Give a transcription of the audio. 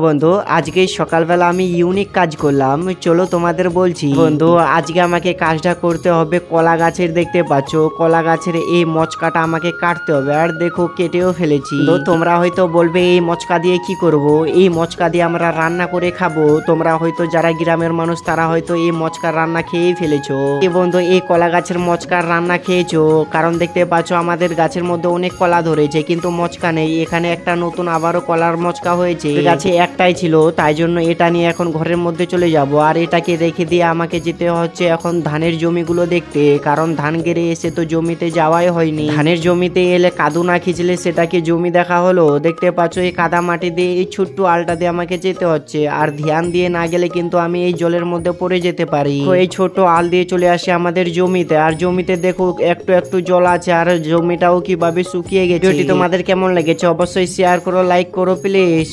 বন্ধু আজকে সকালবেলা আমি ইউনিক কাজ করলাম, চলো তোমাদের বলছি। বন্ধু আজকে আমাকে কাজটা করতে হবে কলা গাছের, দেখতে পাচ্ছ কলা গাছের এই মচকাটা আমাকে কাটতে হবে। আর দেখো কেটেও ফেলেছি। তো তোমরা হয়তো বলবে এই মচকা দিয়ে কি করব? এই মচকা দিয়ে আমরা রান্না করে খাবো। তোমরা হয়তো যারা গ্রামের মানুষ তারা হয়তো এই মচকার রান্না খেয়েই ফেলেছো। এই বন্ধু এই কলা গাছের মচকার রান্না খেয়েছো, কারণ দেখতে পাচ্ছ আমাদের গাছের মধ্যে অনেক কলা ধরেছে কিন্তু মচকা নেই। এখানে একটা নতুন আবারও কলার মচকা হয়েছে, গাছে একটাই ছিল, তাই জন্য এটা নিয়ে এখন ঘরের মধ্যে চলে যাব। আর এটাকে রেখে দিয়ে আমাকে যেতে হচ্ছে এখন ধানের জমিগুলো দেখতে, কারণ ধান গেড়ে এসে তো জমিতে যাওয়াই হয়নি। ধানের জমিতে এলে কাদু না খিঁচলে সেটাকে জমি দেখা হলো। দেখতে পাচ্ছ এই কাদা মাটি দিয়ে এই ছোট্ট আলটা দিয়ে আমাকে যেতে হচ্ছে, আর ধ্যান দিয়ে না গেলে কিন্তু আমি এই জলের মধ্যে পড়ে যেতে পারি। তো এই ছোট আল দিয়ে চলে আসে আমাদের জমিতে, আর জমিতে দেখো একটু একটু জল আছে, আর জমিটাও কিভাবে শুকিয়ে গেছে। ভিডিওটি তোমাদের কেমন লেগেছে অবশ্যই শেয়ার করো, লাইক করো প্লিজ।